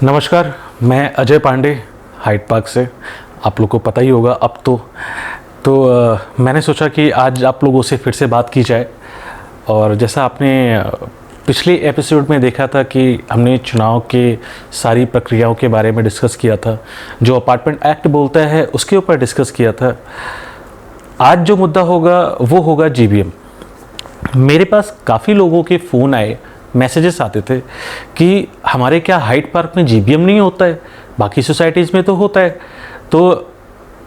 नमस्कार, मैं Ajay Pandey height park से। आप लोग को पता ही होगा अब तो मैंने सोचा कि आज आप लोगों से फिर से बात की जाए। और जैसा आपने पिछले एपिसोड में देखा था कि हमने चुनाव के सारी प्रक्रियाओं के बारे में डिस्कस किया था, जो अपार्टमेंट एक्ट बोलता है उसके ऊपर डिस्कस किया था। आज जो मुद्दा होगा वो होगा जीबीएम। मेरे पास काफ़ी लोगों के फ़ोन आए, मैसेजेस आते थे कि हमारे क्या हाइट पार्क में जीबीएम नहीं होता है, बाकी सोसाइटीज़ में तो होता है। तो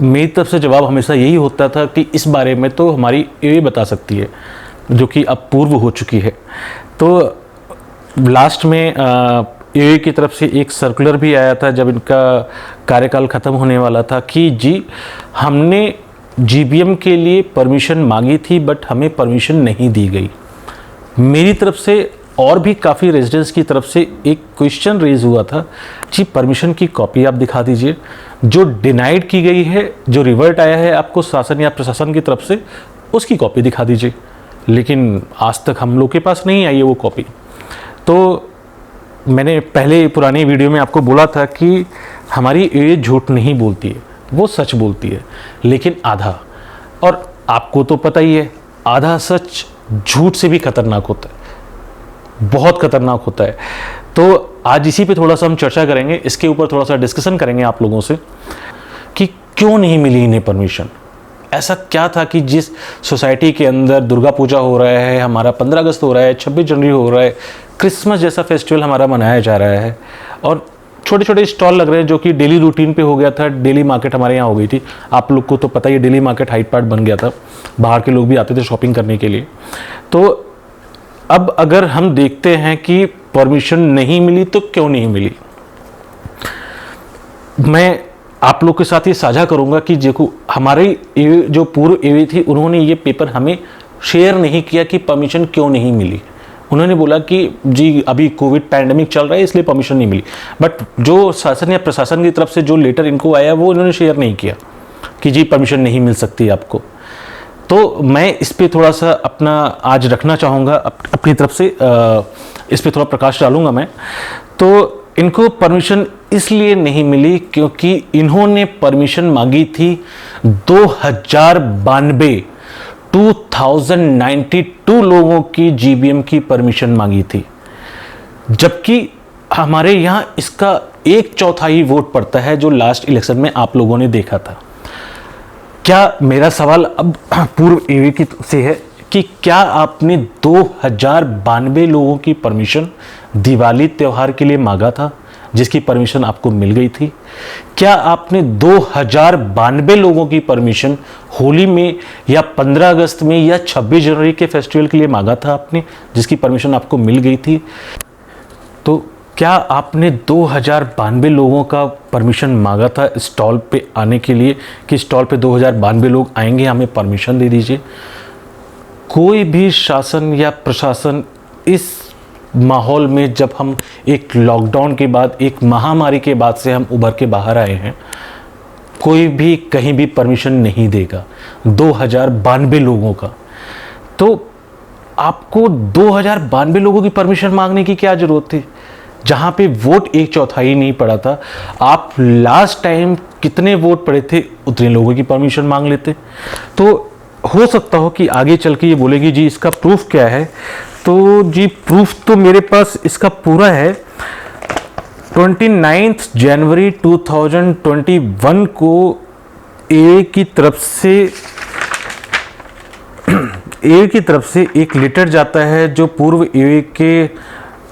मेरी तरफ से जवाब हमेशा यही होता था कि इस बारे में तो हमारी एए बता सकती है, जो कि अब पूर्व हो चुकी है। तो लास्ट में एए की तरफ से एक सर्कुलर भी आया था जब इनका कार्यकाल ख़त्म होने वाला था कि जी हमने जीबीएम के लिए परमिशन मांगी थी बट हमें परमिशन नहीं दी गई। मेरी तरफ से और भी काफ़ी रेजिडेंट्स की तरफ से एक क्वेश्चन रेज हुआ था, जी परमिशन की कॉपी आप दिखा दीजिए, जो डिनाइड की गई है, जो रिवर्ट आया है आपको शासन या प्रशासन की तरफ से, उसकी कॉपी दिखा दीजिए। लेकिन आज तक हम लोग के पास नहीं आई है वो कॉपी। तो मैंने पहले पुरानी वीडियो में आपको बोला था कि हमारी एए झूठ नहीं बोलती है, वो सच बोलती है, लेकिन आधा। और आपको तो पता ही है, आधा सच झूठ से भी खतरनाक होता है, बहुत खतरनाक होता है। तो आज इसी पे थोड़ा सा हम चर्चा करेंगे, इसके ऊपर थोड़ा सा डिस्कशन करेंगे आप लोगों से कि क्यों नहीं मिली इन्हें परमिशन। ऐसा क्या था कि जिस सोसाइटी के अंदर दुर्गा पूजा हो रहा है, हमारा 15 अगस्त हो रहा है, 26 जनवरी हो रहा है, क्रिसमस जैसा फेस्टिवल हमारा मनाया जा रहा है, और छोटे छोटे स्टॉल लग रहे हैं जो कि डेली रूटीन पे हो गया था। डेली मार्केट हमारे यहाँ हो गई थी। आप लोग को तो पता ही है, डेली मार्केट हाइट पार्क बन गया था, बाहर के लोग भी आते थे शॉपिंग करने के लिए। तो अब अगर हम देखते हैं कि परमिशन नहीं मिली तो क्यों नहीं मिली, मैं आप लोग के साथ ये साझा करूंगा कि देखो हमारी जो पूर्व एवी थी, उन्होंने ये पेपर हमें शेयर नहीं किया कि परमिशन क्यों नहीं मिली। उन्होंने बोला कि जी अभी कोविड पैंडेमिक चल रहा है इसलिए परमिशन नहीं मिली, बट जो शासन या प्रशासन की तरफ से जो लेटर इनको आया वो इन्होंने शेयर नहीं किया कि जी परमिशन नहीं मिल सकती आपको। तो मैं इस पे थोड़ा सा अपना आज रखना चाहूँगा, अपनी तरफ से इस पे थोड़ा प्रकाश डालूंगा मैं। तो इनको परमिशन इसलिए नहीं मिली क्योंकि इन्होंने परमिशन मांगी थी 2092 लोगों की जीबीएम की परमिशन मांगी थी, जबकि हमारे यहाँ इसका 1/4 वोट पड़ता है, जो लास्ट इलेक्शन में आप लोगों ने देखा था। क्या मेरा सवाल अब पूर्व एवी की से है कि क्या आपने 2092 लोगों की परमिशन दिवाली त्योहार के लिए मांगा था, जिसकी परमिशन आपको मिल गई थी? क्या आपने 2092 लोगों की परमिशन होली में या 15 अगस्त में या 26 जनवरी के फेस्टिवल के लिए मांगा था आपने, जिसकी परमिशन आपको मिल गई थी? तो क्या आपने 2092 लोगों का परमिशन मांगा था स्टॉल पे आने के लिए कि स्टॉल पे 2092 लोग आएंगे, हमें परमिशन दे दीजिए? कोई भी शासन या प्रशासन इस माहौल में, जब हम एक लॉकडाउन के बाद, एक महामारी के बाद से हम उभर के बाहर आए हैं, कोई भी कहीं भी परमिशन नहीं देगा 2092 लोगों का। तो आपको 2092 लोगों की परमिशन मांगने की क्या जरूरत थी, जहां पे वोट 1/4 नहीं पड़ा था? आप लास्ट टाइम कितने वोट पड़े थे उतने लोगों की परमिशन मांग लेते। तो हो सकता हो कि आगे चल के ये बोलेगी जी इसका प्रूफ क्या है। तो जी प्रूफ तो मेरे पास इसका पूरा है। 29 जनवरी 2021 को ए की तरफ से एक लेटर जाता है, जो पूर्व ए के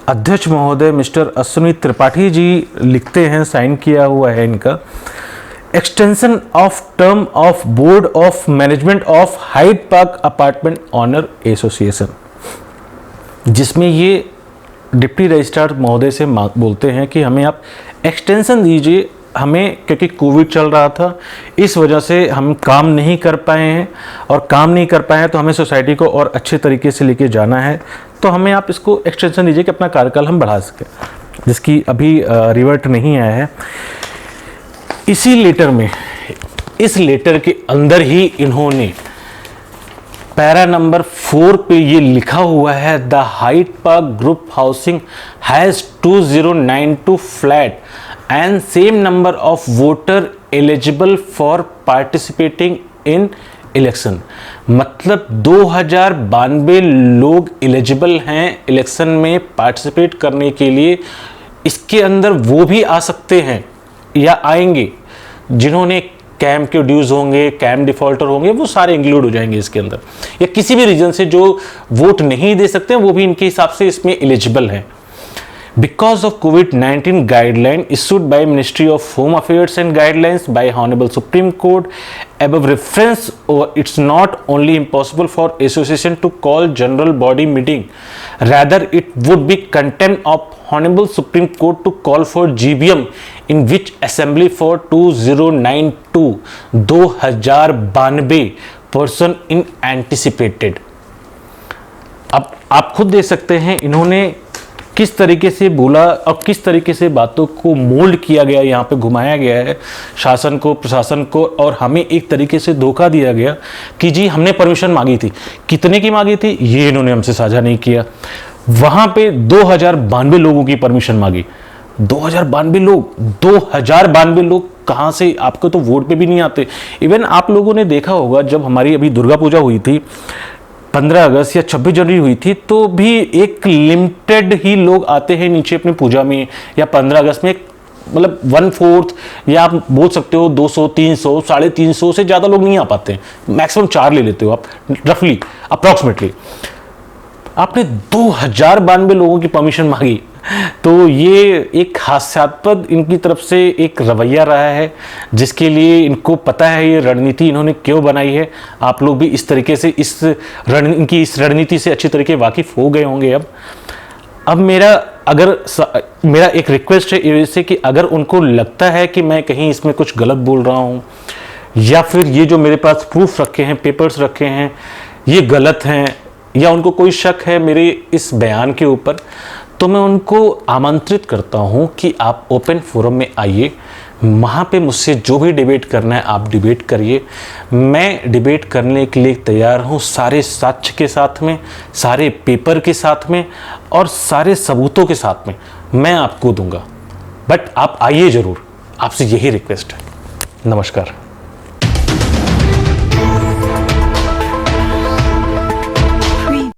अध्यक्ष महोदय मिस्टर अश्विनी त्रिपाठी जी लिखते हैं, साइन किया हुआ है इनका। Extension of term of board of management of height park apartment owner association, जिसमें ये डिप्टी रजिस्ट्रार महोदय से बोलते हैं कि हमें आप एक्सटेंशन दीजिए, हमें क्योंकि कोविड चल रहा था इस वजह से हम काम नहीं कर पाए हैं, और काम नहीं कर पाए हैं तो हमें सोसाइटी को और अच्छे तरीके से लेके जाना है, तो हमें आप इसको एक्सटेंशन दीजिए कि अपना कार्यकाल हम बढ़ा सकें, जिसकी अभी रिवर्ट नहीं आया है। इसी लेटर में, इस लेटर के अंदर ही इन्होंने पैरा नंबर 4 पे ये लिखा हुआ है, the height park group housing has 2092 flat and same number of voter eligible for participating in election. मतलब 2092 लोग एलिजिबल हैं इलेक्शन में पार्टिसिपेट करने के लिए। इसके अंदर वो भी आ सकते हैं या आएंगे जिन्होंने कैम के ड्यूज होंगे, कैम डिफॉल्टर होंगे, वो सारे इंक्लूड हो जाएंगे इसके अंदर, या किसी भी रीजन से जो वोट नहीं दे सकते वो भी इनके हिसाब से इसमें एलिजिबल हैं। Because of COVID-19 guideline issued by Ministry of Home Affairs and guidelines by Honorable Supreme Court above reference, it's not only impossible for association to call general body meeting, rather it would be contempt of Honorable Supreme Court to call for GBM in which assembly for 2092 person in anticipated। अब आप खुद देख सकते हैं इन्होंने किस तरीके से बोला और किस तरीके से बातों को मोल्ड किया गया, यहाँ पे घुमाया गया है शासन को, प्रशासन को, और हमें एक तरीके से धोखा दिया गया कि जी हमने परमिशन मांगी थी। कितने की मांगी थी ये इन्होंने हमसे साझा नहीं किया। वहाँ पे 2092 लोगों की परमिशन मांगी। 2092 लोग कहाँ से, आपको तो वोट पे भी नहीं आते। इवन आप लोगों ने देखा होगा जब हमारी अभी दुर्गा पूजा हुई थी, 15 अगस्त या 26 जनवरी हुई थी, तो भी एक लिमिटेड ही लोग आते हैं नीचे अपनी पूजा में, या 15 अगस्त में मतलब 1/4 या आप बोल सकते हो 200, 300, 350 से ज़्यादा लोग नहीं आ पाते हैं। मैक्सिमम 4 ले लेते हो आप रफली अप्रॉक्सीमेटली। आपने 2092 लोगों की परमिशन मांगी, तो ये एक हास्यास्पद इनकी तरफ से एक रवैया रहा है, जिसके लिए इनको पता है ये रणनीति इन्होंने क्यों बनाई है। आप लोग भी इस तरीके से इनकी इस रणनीति से अच्छी तरीके वाकिफ हो गए होंगे। अब मेरा एक रिक्वेस्ट है इससे कि अगर उनको लगता है कि मैं कहीं इसमें कुछ गलत बोल रहा हूँ, या फिर ये जो मेरे पास प्रूफ रखे हैं, पेपर्स रखे हैं, ये गलत हैं, या उनको कोई शक है मेरे इस बयान के ऊपर, तो मैं उनको आमंत्रित करता हूं कि आप ओपन फोरम में आइए। वहाँ पे मुझसे जो भी डिबेट करना है आप डिबेट करिए। मैं डिबेट करने के लिए तैयार हूँ, सारे साक्ष्य के साथ में, सारे पेपर के साथ में, और सारे सबूतों के साथ में मैं आपको दूंगा। बट आप आइए ज़रूर, आपसे यही रिक्वेस्ट है। नमस्कार।